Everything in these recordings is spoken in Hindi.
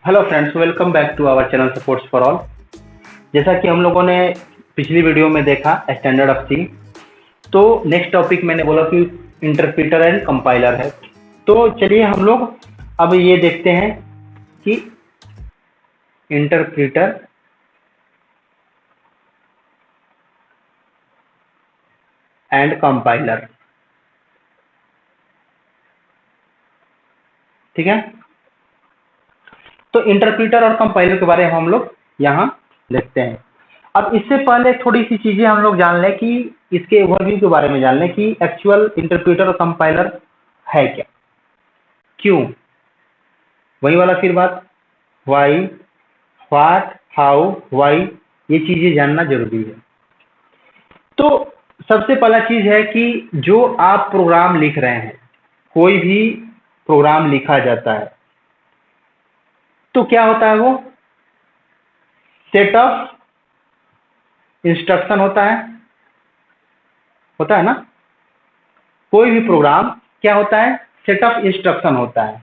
Hello friends, welcome back to our channel supports for all. जैसा कि हम लोगों ने पिछली वीडियो में देखा स्टैंडर्ड ऑफ सी, तो नेक्स्ट टॉपिक मैंने बोला कि इंटरप्रीटर एंड कंपाइलर है। तो चलिए हम लोग अब ये देखते हैं कि इंटरप्रीटर एंड कंपाइलर, ठीक है। तो इंटरप्रीटर और कंपाइलर के बारे में हम लोग यहाँ देखते हैं। अब इससे पहले थोड़ी सी चीजें हम लोग जान लें कि इसके ओवरव्यू के बारे में जान लें कि एक्चुअल इंटरप्रीटर और कंपाइलर है क्या, क्यों, वही वाला फिर बात, वाई, व्हाट, हाउ, वाई, ये चीजें जानना जरूरी है। तो सबसे पहला चीज है कि जो आप प्रोग्राम लिख रहे हैं, कोई भी प्रोग्राम लिखा जाता है तो क्या होता है, वो सेट ऑफ इंस्ट्रक्शन होता है ना। कोई भी प्रोग्राम क्या होता है, सेट ऑफ इंस्ट्रक्शन होता है।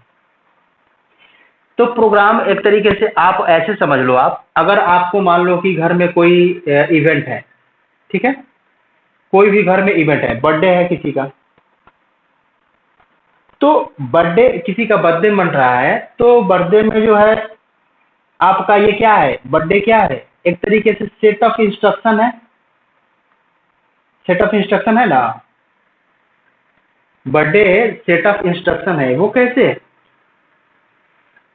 तो प्रोग्राम एक तरीके से आप ऐसे समझ लो, आप अगर आपको मान लो कि घर में कोई इवेंट है, ठीक है, कोई भी घर में इवेंट है, बर्थडे है किसी का, तो बर्थडे, किसी का बर्थडे मन रहा है, तो बर्थडे में जो है आपका ये क्या है, बर्थडे क्या है, एक तरीके से सेट ऑफ इंस्ट्रक्शन है। सेट ऑफ इंस्ट्रक्शन है ना, बर्थडे सेट ऑफ इंस्ट्रक्शन है। वो कैसे,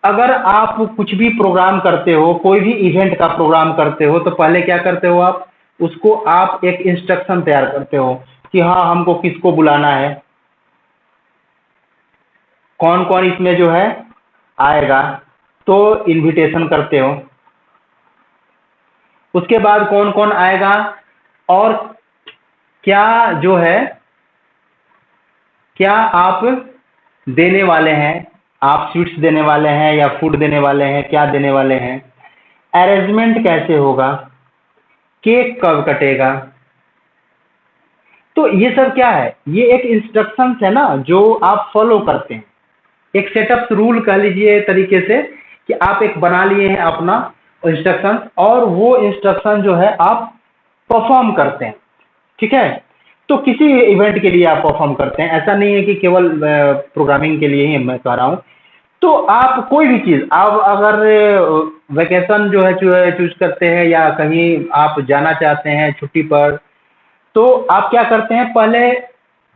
अगर आप कुछ भी प्रोग्राम करते हो, कोई भी इवेंट का प्रोग्राम करते हो, तो पहले क्या करते हो, आप उसको आप एक इंस्ट्रक्शन तैयार करते हो कि हाँ हमको किसको बुलाना है, कौन कौन इसमें जो है आएगा, तो इनविटेशन करते हो। उसके बाद कौन कौन आएगा और क्या जो है, क्या आप देने वाले हैं, आप स्वीट्स देने वाले हैं या फूड देने वाले हैं, क्या देने वाले हैं, अरेंजमेंट कैसे होगा, केक कब कटेगा। तो ये सब क्या है, ये एक इंस्ट्रक्शंस है ना जो आप फॉलो करते हैं, एक सेटअप रूल कह लीजिए तरीके से, कि आप एक बना लिए हैं अपना इंस्ट्रक्शन, और वो इंस्ट्रक्शन जो है आप परफॉर्म करते हैं, ठीक है। तो किसी इवेंट के लिए आप परफॉर्म करते हैं, ऐसा नहीं है कि केवल प्रोग्रामिंग के लिए ही मैं कह रहा हूँ। तो आप कोई भी चीज, आप अगर वेकेशन जो है चूज करते हैं या कहीं आप जाना चाहते हैं छुट्टी पर, तो आप क्या करते हैं, पहले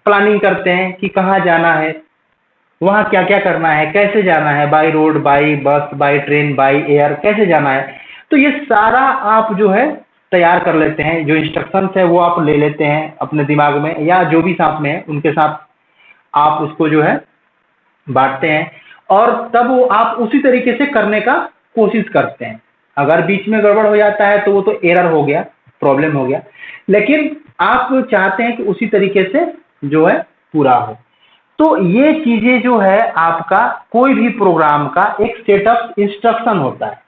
प्लानिंग करते हैं कि कहाँ जाना है, वहाँ क्या क्या करना है, कैसे जाना है, बाय रोड, बाय बस, बाय ट्रेन, बाय एयर, कैसे जाना है। तो ये सारा आप जो है तैयार कर लेते हैं, जो इंस्ट्रक्शंस है वो आप ले लेते हैं अपने दिमाग में, या जो भी साथ में है उनके साथ आप उसको जो है बांटते हैं, और तब वो आप उसी तरीके से करने का कोशिश करते हैं। अगर बीच में गड़बड़ हो जाता है तो वो तो एरर हो गया, प्रॉब्लम हो गया, लेकिन आप चाहते हैं कि उसी तरीके से जो है पूरा हो। तो ये चीजें जो है आपका कोई भी प्रोग्राम का एक सेट ऑफ इंस्ट्रक्शन होता है,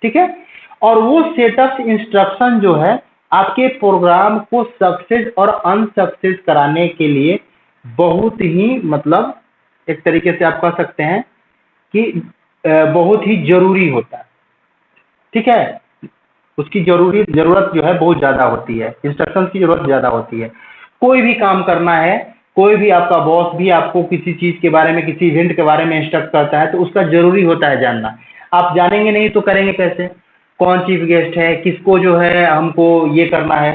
ठीक है। और वो सेट ऑफ इंस्ट्रक्शन जो है आपके प्रोग्राम को सक्सेस और अनसक्सेस कराने के लिए बहुत ही, मतलब एक तरीके से आप कह सकते हैं कि बहुत ही जरूरी होता है, ठीक है। उसकी जरूरत जो है बहुत ज्यादा होती है, इंस्ट्रक्शन की जरूरत ज्यादा होती है। कोई भी काम करना है, कोई भी आपका बॉस भी आपको किसी चीज के बारे में, किसी इवेंट के बारे में इंस्ट्रक्ट करता है, तो उसका जरूरी होता है जानना। आप जानेंगे नहीं तो करेंगे कैसे, कौन चीफ गेस्ट है, किसको जो है हमको ये करना है,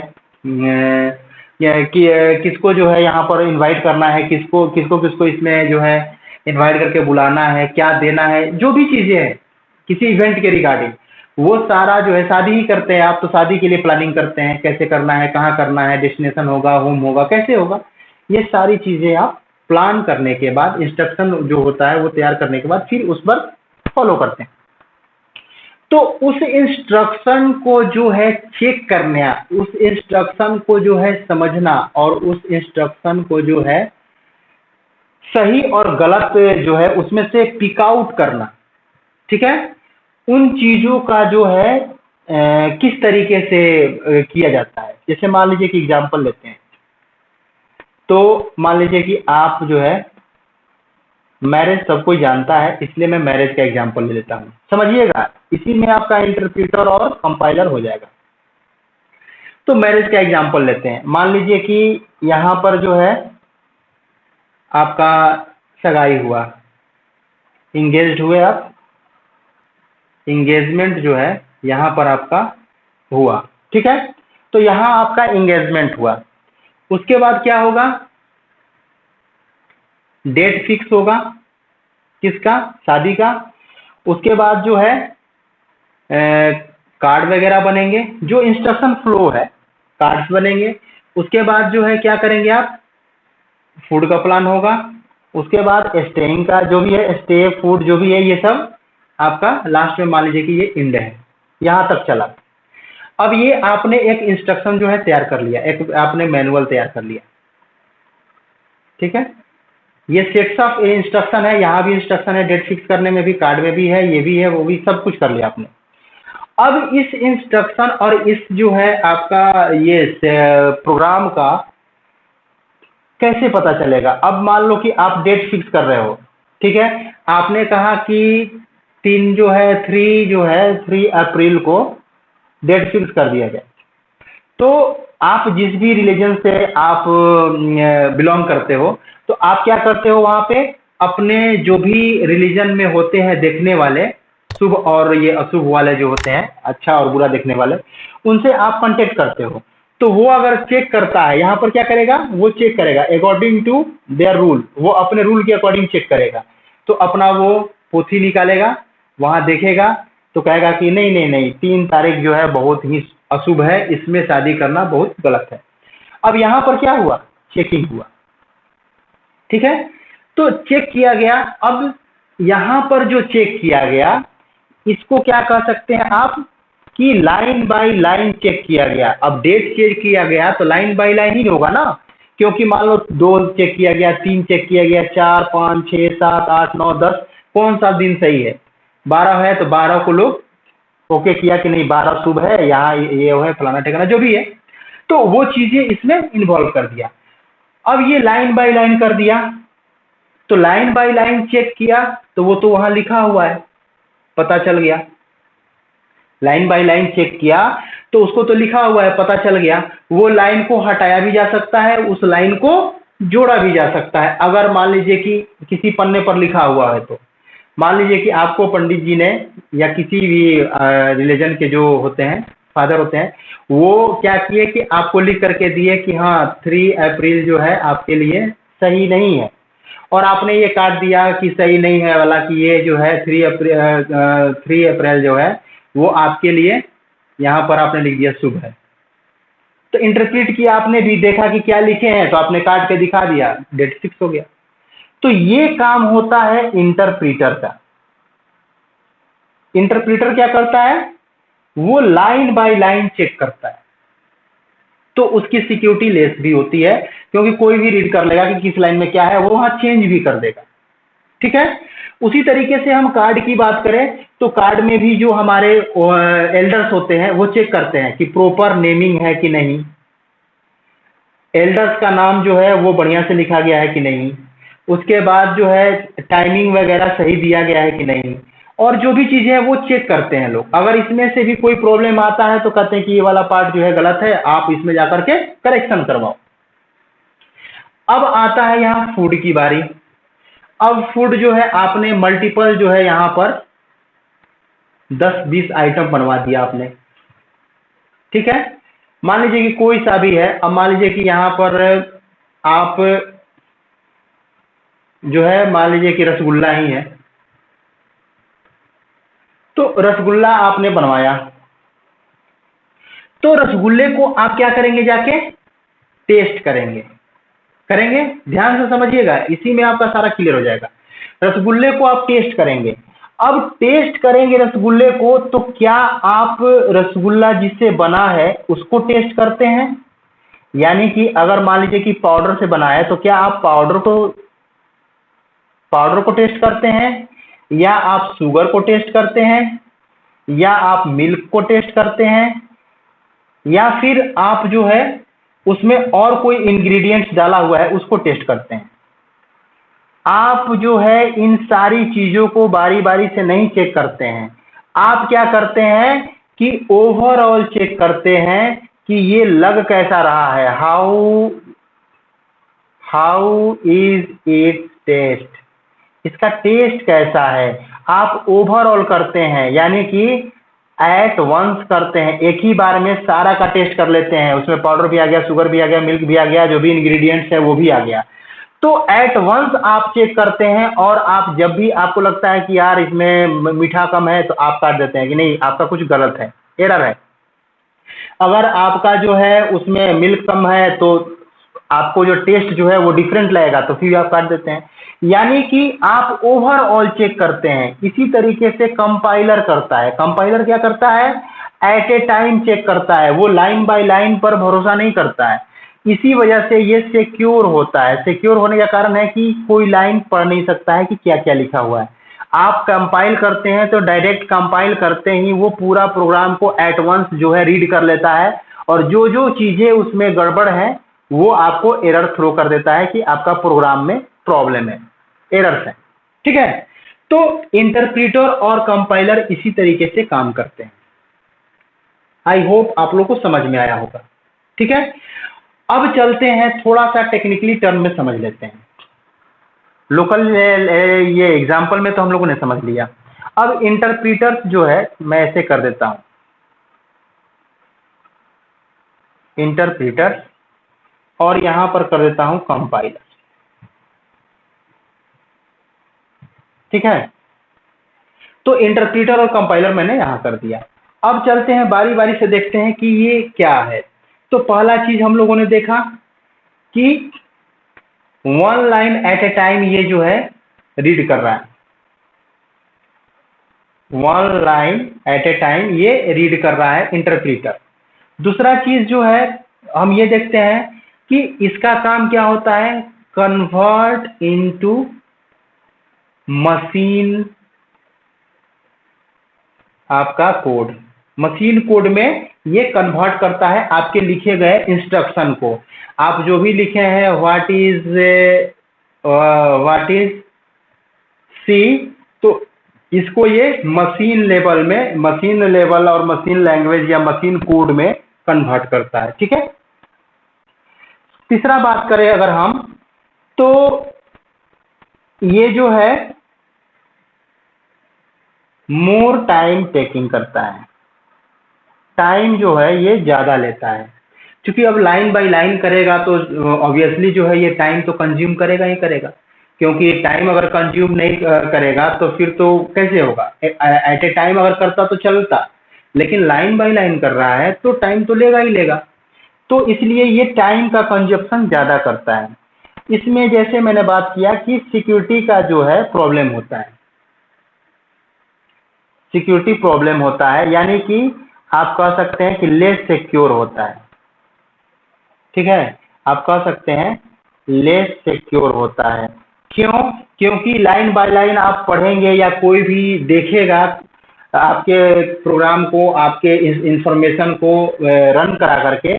या कि किसको जो है यहाँ पर इनवाइट करना है, किसको किसको किसको इसमें जो है इनवाइट करके बुलाना है, क्या देना है, जो भी चीजें हैं किसी इवेंट के रिगार्डिंग, वो सारा जो है, शादी ही करते हैं आप तो शादी के लिए प्लानिंग करते हैं, कैसे करना है, कहाँ करना है, डेस्टिनेशन होगा, होम होगा, कैसे होगा, ये सारी चीजें आप प्लान करने के बाद, इंस्ट्रक्शन जो होता है वो तैयार करने के बाद फिर उस पर फॉलो करते हैं। तो उस इंस्ट्रक्शन को जो है चेक करना, उस इंस्ट्रक्शन को जो है समझना, और उस इंस्ट्रक्शन को जो है सही और गलत जो है उसमें से पिक आउट करना, ठीक है। उन चीजों का जो है किस तरीके से किया जाता है। जैसे मान लीजिए कि एग्जांपल लेते हैं, तो मान लीजिए कि आप जो है मैरिज सब कोई जानता है, इसलिए मैं मैरिज का एग्जांपल ले लेता हूँ, समझिएगा। इसी में आपका इंटरप्रीटर और कंपाइलर हो जाएगा। तो मैरिज का एग्जांपल लेते हैं। मान लीजिए कि यहाँ पर जो है आपका सगाई हुआ, इंगेज्ड हुए आप, इंगेजमेंट जो है यहाँ पर आपका हुआ, ठीक है। तो यहाँ आपका इंगेजमेंट हुआ, उसके बाद क्या होगा, डेट फिक्स होगा, किसका, शादी का। उसके बाद जो है कार्ड वगैरह बनेंगे, जो इंस्ट्रक्शन फ्लो है, कार्ड्स बनेंगे। उसके बाद जो है क्या करेंगे आप, फूड का प्लान होगा। उसके बाद स्टेइंग का जो भी है, स्टे फूड जो भी है, ये सब आपका लास्ट में मान लीजिए कि ये इंड है, यहाँ तक चला। अब ये आपने एक इंस्ट्रक्शन जो है तैयार कर लिया, एक आपने मैनुअल तैयार कर लिया, ठीक है। ये सेट्स ऑफ इंस्ट्रक्शन है, यहाँ भी इंस्ट्रक्शन है, डेट फिक्स करने में भी, कार्ड में भी है, ये भी है, वो भी, सब कुछ कर लिया आपने। अब इस इंस्ट्रक्शन और इस जो है आपका ये प्रोग्राम का कैसे पता चलेगा। अब मान लो कि आप डेट फिक्स कर रहे हो, ठीक है। आपने कहा कि 3 अप्रैल को डेट फिक्स कर दिया जाए। तो आप जिस भी रिलीजन से आप बिलोंग करते हो, तो आप क्या करते हो, वहां पे अपने जो भी रिलीजन में होते हैं देखने वाले, शुभ और ये अशुभ वाले जो होते हैं, अच्छा और बुरा देखने वाले, उनसे आप कांटेक्ट करते हो। तो वो अगर चेक करता है, यहाँ पर क्या करेगा, वो चेक करेगा अकॉर्डिंग टू देयर रूल, वो अपने रूल के अकॉर्डिंग चेक करेगा। तो अपना वो पोथी निकालेगा, वहां देखेगा, तो कहेगा कि नहीं नहीं नहीं, 3 तारीख जो है बहुत ही अशुभ है, इसमें शादी करना बहुत गलत है। अब यहाँ पर क्या हुआ, चेकिंग हुआ, ठीक है। तो चेक किया गया। अब यहाँ पर जो चेक किया गया, इसको क्या कह सकते हैं आप, कि लाइन बाय लाइन चेक किया गया। अब डेट चेक किया गया तो लाइन बाय लाइन ही होगा ना, क्योंकि मान लो 2 चेक किया गया, 3 चेक किया गया, 4 5 6 7 8 9 10, कौन सा दिन सही है, 12 है तो 12 को लोग ओके किया कि नहीं 12 शुभ है, यहाँ ये है फलाना ठिकाना जो भी है। तो वो चीजें इसमें इन्वॉल्व कर दिया। अब ये लाइन बाय लाइन कर दिया, तो लाइन बाय लाइन चेक किया, तो वो तो वहां लिखा हुआ है, पता चल गया। लाइन बाय लाइन चेक किया तो उसको तो लिखा हुआ है, पता चल गया। वो लाइन को हटाया भी जा सकता है, उस लाइन को जोड़ा भी जा सकता है। अगर मान लीजिए कि किसी पन्ने पर लिखा हुआ है, तो मान लीजिए कि आपको पंडित जी ने या किसी भी रिलीजन के जो होते हैं, फादर होते हैं, वो क्या किए कि आपको लिख करके दिए कि हाँ 3 अप्रैल जो है आपके लिए सही नहीं है, और आपने ये काट दिया कि सही नहीं है वाला, कि ये जो है 3 अप्रैल जो है वो आपके लिए, यहाँ पर आपने लिख दिया शुभ है। तो इंटरप्रेट किया आपने भी, देखा कि क्या लिखे हैं, तो आपने काट के दिखा दिया, डेट फिक्स हो गया। तो ये काम होता है इंटरप्रीटर का। इंटरप्रीटर क्या करता है, वो लाइन बाय लाइन चेक करता है। तो उसकी सिक्योरिटी लेस भी होती है, क्योंकि कोई भी रीड कर लेगा कि किस लाइन में क्या है, वो वहां चेंज भी कर देगा, ठीक है। उसी तरीके से हम कार्ड की बात करें, तो कार्ड में भी जो हमारे एल्डर्स होते हैं वो चेक करते हैं कि प्रॉपर नेमिंग है कि नहीं, एल्डर्स का नाम जो है वो बढ़िया से लिखा गया है कि नहीं, उसके बाद जो है टाइमिंग वगैरह सही दिया गया है कि नहीं, और जो भी चीजें हैं वो चेक करते हैं लोग। अगर इसमें से भी कोई प्रॉब्लम आता है तो कहते हैं कि ये वाला पार्ट जो है गलत है, आप इसमें जाकर के करेक्शन करवाओ। अब आता है यहाँ फूड की बारी। अब फूड जो है आपने मल्टीपल जो है यहाँ पर 10-20 आइटम बनवा दिया आपने, ठीक है। मान लीजिए कि कोई सा भी है, अब मान लीजिए कि यहाँ पर आप जो है मान लीजिए कि रसगुल्ला ही है, तो रसगुल्ला आपने बनवाया, तो रसगुल्ले को आप क्या करेंगे, जाके टेस्ट करेंगे। करेंगे, ध्यान से समझिएगा, इसी में आपका सारा क्लियर हो जाएगा। रसगुल्ले को आप टेस्ट करेंगे। अब टेस्ट करेंगे रसगुल्ले को, तो क्या आप रसगुल्ला जिससे बना है उसको टेस्ट करते हैं, यानी कि अगर मान लीजिए कि पाउडर से बना है, तो क्या आप पाउडर को टेस्ट करते हैं, या आप शुगर को टेस्ट करते हैं, या आप मिल्क को टेस्ट करते हैं, या फिर आप जो है उसमें और कोई इंग्रेडिएंट्स डाला हुआ है उसको टेस्ट करते हैं। आप जो है इन सारी चीजों को बारी बारी से नहीं चेक करते हैं। आप क्या करते हैं कि ओवरऑल चेक करते हैं कि ये लग कैसा रहा है, हाउ इज इट टेस्ट, इसका टेस्ट कैसा है। आप ओवरऑल करते हैं, यानी कि एट वंस करते हैं, एक ही बार में सारा का टेस्ट कर लेते हैं, उसमें पाउडर भी आ गया, शुगर भी आ गया, मिल्क भी आ गया, जो भी इंग्रेडिएंट्स है वो भी आ गया। तो एट वंस आप चेक करते हैं, और आप जब भी आपको लगता है कि यार इसमें मीठा कम है तो आप काट देते हैं कि नहीं आपका कुछ गलत है, एरर है। अगर आपका जो है उसमें मिल्क कम है तो आपको जो टेस्ट जो है वो डिफरेंट लगेगा, तो फिर आप काट देते हैं। यानी कि आप ओवरऑल चेक करते हैं। इसी तरीके से कंपाइलर करता है। कंपाइलर क्या करता है, एट ए टाइम चेक करता है, वो लाइन बाय लाइन पर भरोसा नहीं करता है। इसी वजह से ये सिक्योर होता है। सिक्योर होने का कारण है कि कोई लाइन पढ़ नहीं सकता है कि क्या क्या लिखा हुआ है। आप कंपाइल करते हैं तो डायरेक्ट कंपाइल करते ही वो पूरा प्रोग्राम को एट वंस जो है रीड कर लेता है, और जो जो चीजें उसमें गड़बड़ है वो आपको एरर थ्रो कर देता है कि आपका प्रोग्राम में प्रॉब्लम है, एरर्स है। ठीक है, तो इंटरप्रीटर और कंपाइलर इसी तरीके से काम करते हैं। आई होप आप लोग को समझ में आया होगा। ठीक है, अब चलते हैं थोड़ा सा टेक्निकली टर्म में समझ लेते हैं। लोकल ये एग्जाम्पल में तो हम लोगों ने समझ लिया। अब इंटरप्रीटर जो है मैं ऐसे कर देता हूं, इंटरप्रीटर, और यहां पर कर देता हूं कंपाइलर। ठीक है, तो इंटरप्रीटर और कंपाइलर मैंने यहां कर दिया। अब चलते हैं बारी बारी से देखते हैं कि ये क्या है। तो पहला चीज हम लोगों ने देखा कि one line at A time ये जो है रीड कर रहा है, one line at A time ये रीड कर रहा है इंटरप्रीटर। दूसरा चीज जो है हम ये देखते हैं कि इसका काम क्या होता है, कन्वर्ट इनटू मशीन, आपका कोड, मशीन कोड में ये कन्वर्ट करता है आपके लिखे गए इंस्ट्रक्शन को। आप जो भी लिखे हैं व्हाट इज सी, तो इसको ये मशीन लेवल में, मशीन लेवल और मशीन लैंग्वेज या मशीन कोड में कन्वर्ट करता है। ठीक है, तीसरा बात करें अगर हम, तो ये जो है मोर टाइम टेकिंग करता है, टाइम जो है ये ज्यादा लेता है, क्योंकि अब लाइन बाय लाइन करेगा तो ऑब्वियसली जो है ये टाइम तो कंज्यूम करेगा ही करेगा। क्योंकि टाइम अगर कंज्यूम नहीं करेगा तो फिर तो कैसे होगा, एट ए टाइम अगर करता तो चलता, लेकिन लाइन बाय लाइन कर रहा है तो टाइम तो लेगा ही लेगा। तो इसलिए ये टाइम का कंजप्शन ज्यादा करता है। इसमें जैसे मैंने बात किया कि सिक्योरिटी का जो है प्रॉब्लम होता है, सिक्योरिटी प्रॉब्लम होता है, यानी कि आप कह सकते हैं कि लेस सिक्योर होता है। ठीक है, आप कह सकते हैं लेस सिक्योर होता है। क्यों, क्योंकि लाइन बाय लाइन आप पढ़ेंगे या कोई भी देखेगा आपके प्रोग्राम को, आपके इंफॉर्मेशन को रन करा करके,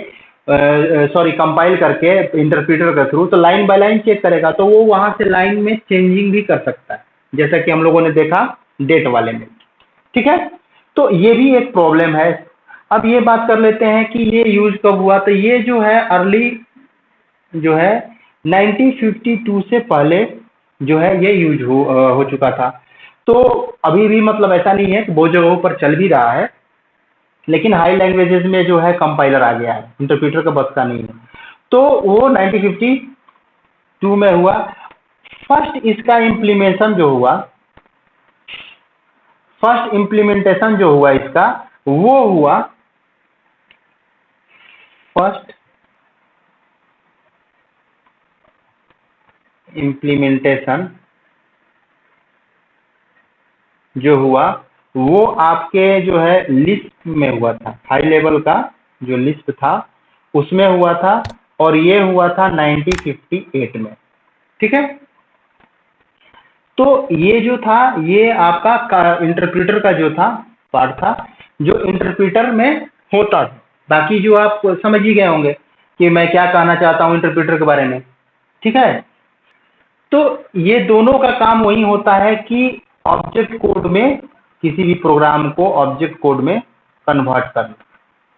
सॉरी कंपाइल करके इंटरप्रीटर के थ्रू, तो लाइन बाय लाइन चेक करेगा, तो वो वहां से लाइन में चेंजिंग भी कर सकता है, जैसा कि हम लोगों ने देखा डेट वाले में। ठीक है, तो ये भी एक प्रॉब्लम है। अब ये बात कर लेते हैं कि ये यूज कब हुआ, तो ये जो है अर्ली जो है 1952 से पहले जो है ये यूज हो चुका था। तो अभी भी मतलब ऐसा नहीं है कि बहुत जगहों पर चल भी रहा है, लेकिन हाई लैंग्वेजेस में जो है कंपाइलर आ गया है, इंटरप्रीटर का बस का नहीं है। तो वो 1952 में हुआ। फर्स्ट इसका इम्प्लीमेशन जो हुआ, फर्स्ट इम्प्लीमेंटेशन जो हुआ इसका, वो हुआ फर्स्ट इम्प्लीमेंटेशन जो हुआ वो आपके जो है लिस्प में हुआ था, हाई लेवल का जो लिस्प था उसमें हुआ था, और ये हुआ था 1958 में। ठीक है, तो ये जो था ये आपका इंटरप्रीटर का जो था पार्ट था, जो इंटरप्रीटर में होता था। बाकी जो आप समझ ही गए होंगे कि मैं क्या कहना चाहता हूं इंटरप्रीटर के बारे में। ठीक है, तो ये दोनों का काम वही होता है कि ऑब्जेक्ट कोड में किसी भी प्रोग्राम को ऑब्जेक्ट कोड में कन्वर्ट करना।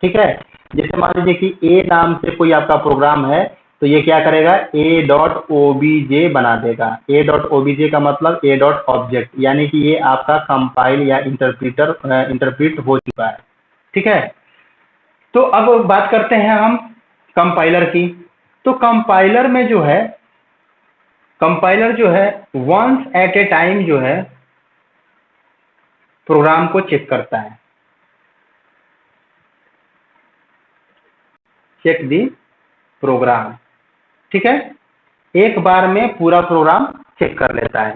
ठीक है, जैसे मान लीजिए कि ए नाम से कोई आपका प्रोग्राम है, तो ये क्या करेगा, a.obj बना देगा। a.obj का मतलब a डॉट ऑब्जेक्ट, यानी कि ये आपका कंपाइल या इंटरप्रीट हो चुका है। ठीक है, तो अब बात करते हैं हम कंपाइलर की। तो कंपाइलर जो है वंस एट ए टाइम जो है प्रोग्राम को चेक करता है, चेक दी प्रोग्राम। ठीक है, एक बार में पूरा प्रोग्राम चेक कर लेता है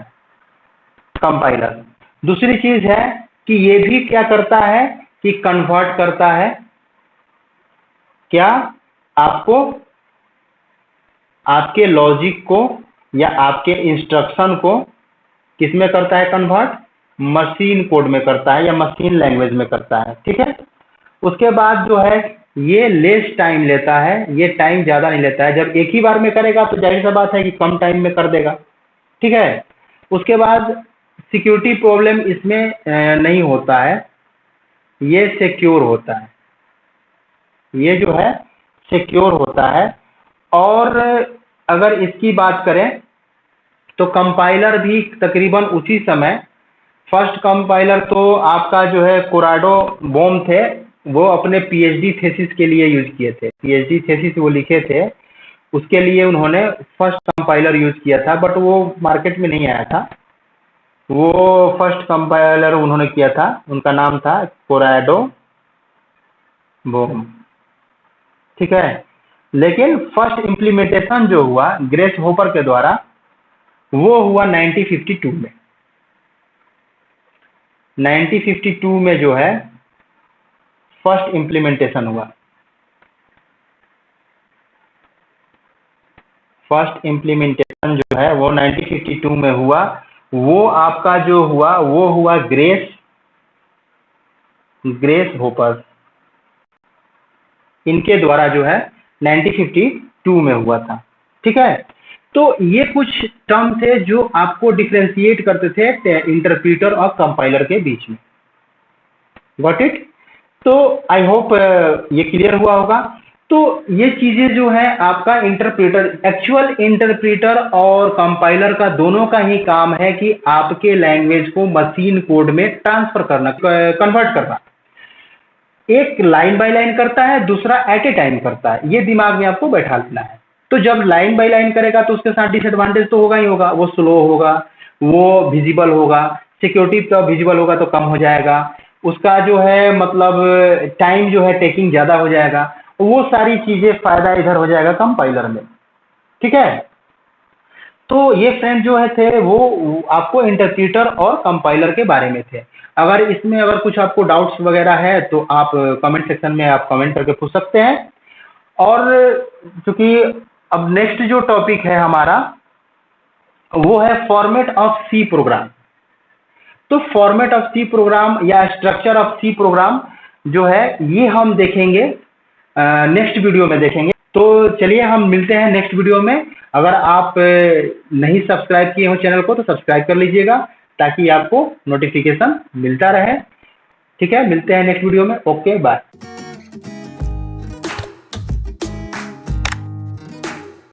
कंपाइलर। दूसरी चीज है कि ये भी क्या करता है कि कन्वर्ट करता है, क्या, आपको, आपके लॉजिक को या आपके इंस्ट्रक्शन को किसमें करता है कन्वर्ट, मशीन कोड में करता है या मशीन लैंग्वेज में करता है। ठीक है, उसके बाद जो है ये लेस टाइम लेता है, ये टाइम ज्यादा नहीं लेता है। जब एक ही बार में करेगा तो जाहिर सा बात है कि कम टाइम में कर देगा। ठीक है, उसके बाद सिक्योरिटी प्रॉब्लम इसमें नहीं होता है, ये सिक्योर होता है, ये जो है सिक्योर होता है। और अगर इसकी बात करें तो कंपाइलर भी तकरीबन उसी समय, फर्स्ट कंपाइलर तो आपका जो है कोराडो बोम थे, वो अपने पीएचडी थीसिस के लिए यूज किए थे, पीएचडी थीसिस वो लिखे थे, उसके लिए उन्होंने फर्स्ट कंपाइलर यूज किया था, बट वो मार्केट में नहीं आया था। वो फर्स्ट कंपाइलर उन्होंने किया था, उनका नाम था कोराडो बोम। ठीक है, लेकिन फर्स्ट इम्प्लीमेंटेशन जो हुआ ग्रेस होपर के द्वारा वो हुआ 1952 में। 1952 में जो है फर्स्ट इम्प्लीमेंटेशन हुआ। फर्स्ट इम्प्लीमेंटेशन जो है वो 1952 में हुआ। वो आपका जो हुआ वो हुआ ग्रेस होपर, इनके द्वारा जो है 1952 में हुआ था। ठीक है, तो ये कुछ टर्म थे जो आपको डिफरेंशिएट करते थे इंटरप्रीटर और कंपाइलर के बीच में। Got it? तो आई होप ये क्लियर हुआ होगा। तो ये चीजें जो है आपका एक्चुअल इंटरप्रीटर और कंपाइलर का दोनों का ही काम है कि आपके लैंग्वेज को मशीन कोड में ट्रांसफर करना, कन्वर्ट करना। एक लाइन बाय लाइन करता है, दूसरा एट ए टाइम करता है, ये दिमाग में आपको बैठा लेना है। तो जब लाइन बाय लाइन करेगा तो उसके साथ डिसएडवांटेज तो होगा ही होगा, वो स्लो होगा, वो विजिबल होगा, सिक्योरिटी का विजिबल होगा तो कम हो जाएगा, उसका जो है मतलब टाइम जो है टेकिंग ज्यादा हो जाएगा, वो सारी चीजें फायदा इधर हो जाएगा कंपाइलर में। ठीक है, तो ये फ्रेंड जो है थे वो आपको इंटरप्रीटर और कंपाइलर के बारे में थे। अगर इसमें अगर कुछ आपको डाउट्स वगैरह है तो आप कमेंट सेक्शन में आप कमेंट करके पूछ सकते हैं। और चूंकि अब नेक्स्ट जो टॉपिक है हमारा वो है फॉर्मेट ऑफ सी प्रोग्राम। तो फॉर्मेट ऑफ सी प्रोग्राम या स्ट्रक्चर ऑफ सी प्रोग्राम जो है ये हम देखेंगे नेक्स्ट वीडियो में देखेंगे। तो चलिए हम मिलते हैं नेक्स्ट वीडियो में। अगर आप नहीं सब्सक्राइब किए हो चैनल को तो सब्सक्राइब कर लीजिएगा ताकि आपको नोटिफिकेशन मिलता रहे। ठीक है, मिलते हैं नेक्स्ट वीडियो में। Okay, bye.